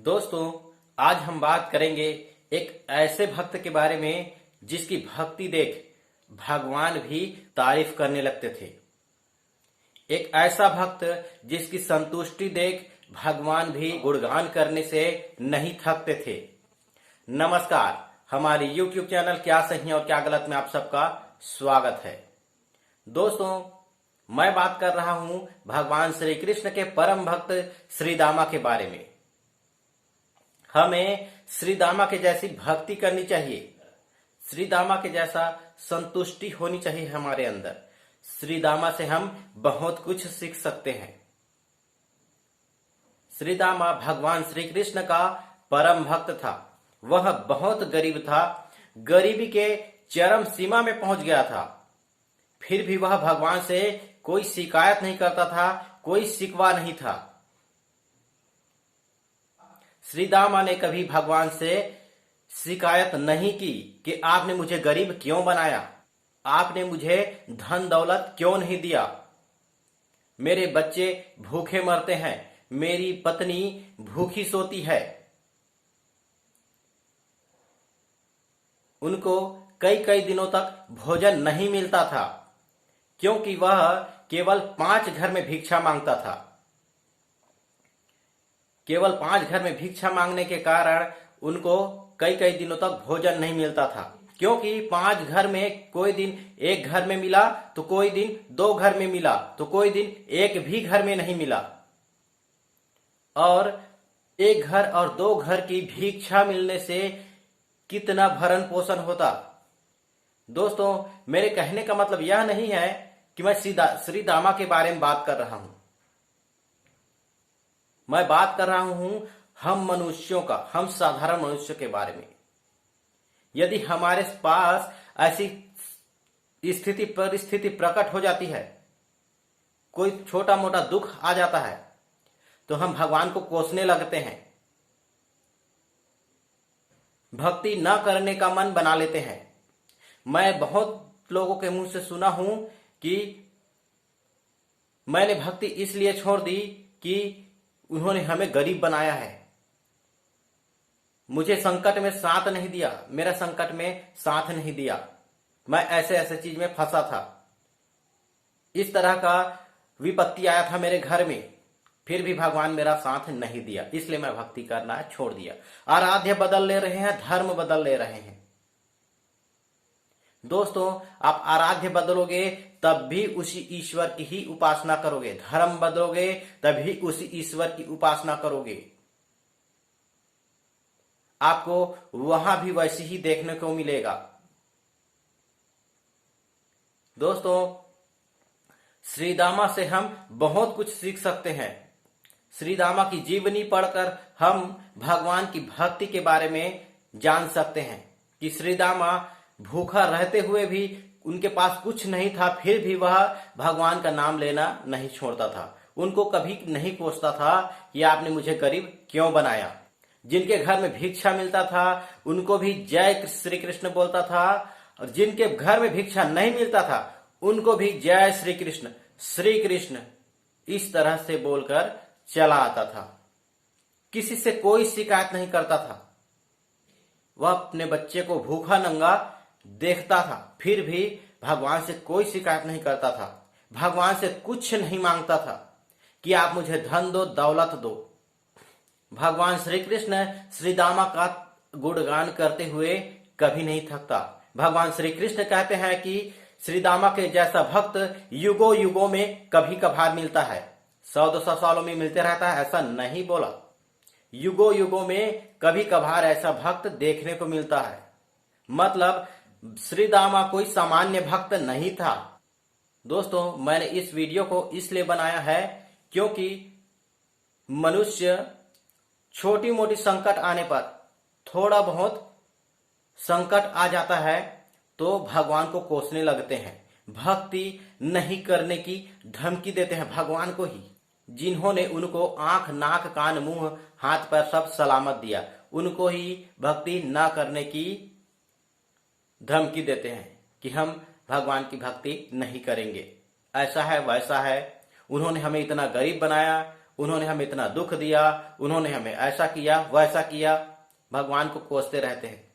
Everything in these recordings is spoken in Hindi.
दोस्तों, आज हम बात करेंगे एक ऐसे भक्त के बारे में जिसकी भक्ति देख भगवान भी तारीफ करने लगते थे। एक ऐसा भक्त जिसकी संतुष्टि देख भगवान भी गुणगान करने से नहीं थकते थे। नमस्कार, हमारे YouTube चैनल क्या सही और क्या गलत में आप सबका स्वागत है। दोस्तों, मैं बात कर रहा हूं भगवान श्री कृष्ण के परम भक्त श्री दामा के बारे में। हमें श्री दामा के जैसी भक्ति करनी चाहिए, श्री दामा के जैसा संतुष्टि होनी चाहिए हमारे अंदर। श्री दामा से हम बहुत कुछ सीख सकते हैं। श्री दामा भगवान श्री कृष्ण का परम भक्त था। वह बहुत गरीब था, गरीबी के चरम सीमा में पहुंच गया था। फिर भी वह भगवान से कोई शिकायत नहीं करता था, कोई शिकवा नहीं था। श्री दामा ने कभी भगवान से शिकायत नहीं की कि आपने मुझे गरीब क्यों बनाया, आपने मुझे धन दौलत क्यों नहीं दिया, मेरे बच्चे भूखे मरते हैं, मेरी पत्नी भूखी सोती है। उनको कई कई दिनों तक भोजन नहीं मिलता था, क्योंकि वह केवल 5 घर में भिक्षा मांगता था। केवल 5 घर में भिक्षा मांगने के कारण उनको कई कई दिनों तक भोजन नहीं मिलता था, क्योंकि 5 घर में कोई दिन एक घर में मिला, तो कोई दिन 2 घर में मिला, तो कोई दिन एक भी घर में नहीं मिला। और एक घर और 2 घर की भिक्षा मिलने से कितना भरण पोषण होता। दोस्तों, मेरे कहने का मतलब यह नहीं है कि मैं श्री दामा के बारे में बात कर रहा हूं। मैं बात कर रहा हूं हम मनुष्यों का, हम साधारण मनुष्य के बारे में। यदि हमारे पास ऐसी स्थिति परिस्थिति प्रकट हो जाती है, कोई छोटा मोटा दुख आ जाता है, तो हम भगवान को कोसने लगते हैं, भक्ति न करने का मन बना लेते हैं। मैं बहुत लोगों के मुंह से सुना हूं कि मैंने भक्ति इसलिए छोड़ दी कि उन्होंने हमें गरीब बनाया है, मुझे संकट में साथ नहीं दिया, मेरा संकट में साथ नहीं दिया, मैं ऐसे ऐसे चीज में फंसा था, इस तरह का विपत्ति आया था मेरे घर में, फिर भी भगवान मेरा साथ नहीं दिया, इसलिए मैं भक्ति करना छोड़ दिया। आराध्य बदल ले रहे हैं, धर्म बदल ले रहे हैं। दोस्तों, आप आराध्य बदलोगे तब भी उसी ईश्वर की ही उपासना करोगे, धर्म बदलोगे तभी उसी ईश्वर की उपासना करोगे। आपको वहां भी वैसे ही देखने को मिलेगा। दोस्तों, श्री दामा से हम बहुत कुछ सीख सकते हैं। श्री दामा की जीवनी पढ़कर हम भगवान की भक्ति के बारे में जान सकते हैं कि श्री दामा भूखा रहते हुए भी, उनके पास कुछ नहीं था, फिर भी वह भगवान का नाम लेना नहीं छोड़ता था। उनको कभी नहीं कोसता था कि आपने मुझे गरीब क्यों बनाया। जिनके घर में भिक्षा मिलता था उनको भी जय श्री कृष्ण बोलता था, और जिनके घर में भिक्षा नहीं मिलता था उनको भी जय श्री कृष्ण इस तरह से बोलकर चला आता था। किसी से कोई शिकायत नहीं करता था। वह अपने बच्चे को भूखा नंगा देखता था, फिर भी भगवान से कोई शिकायत नहीं करता था, भगवान से कुछ नहीं मांगता था कि आप मुझे धन दो, दौलत दो। भगवान श्री कृष्ण श्री दामा का गुणगान करते हुए कभी नहीं थकता। भगवान श्री कृष्ण कहते हैं कि श्री दामा के जैसा भक्त युगों युगों में कभी कभार मिलता है, 100-200 सालों में मिलते रहता है, ऐसा नहीं बोला। युगों युगों में कभी कभार ऐसा भक्त देखने को मिलता है। मतलब श्री दामा कोई सामान्य भक्त नहीं था। दोस्तों, मैंने इस वीडियो को इसलिए बनाया है क्योंकि मनुष्य छोटी मोटी संकट आने पर, थोड़ा बहुत संकट आ जाता है तो भगवान को कोसने लगते हैं, भक्ति नहीं करने की धमकी देते हैं भगवान को ही। जिन्होंने उनको आंख नाक कान मुंह हाथ पैर सब सलामत दिया, उनको ही भक्ति ना करने की धमकी देते हैं कि हम भगवान की भक्ति नहीं करेंगे, ऐसा है वैसा है, उन्होंने हमें इतना गरीब बनाया, उन्होंने हमें इतना दुख दिया, उन्होंने हमें ऐसा किया वैसा किया, भगवान को कोसते रहते हैं।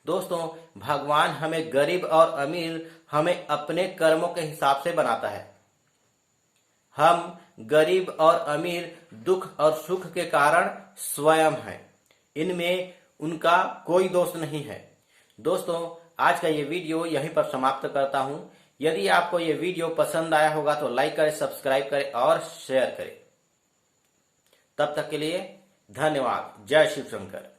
दोस्तों, भगवान हमें गरीब और अमीर हमें अपने कर्मों के हिसाब से बनाता है। हम गरीब और अमीर दुख और सुख के कारण स्वयं हैं, इनमें उनका कोई दोष नहीं है। दोस्तों, आज का ये वीडियो यहीं पर समाप्त करता हूं। यदि आपको ये वीडियो पसंद आया होगा तो लाइक करें, सब्सक्राइब करें और शेयर करें। तब तक के लिए धन्यवाद। जय शिव शंकर।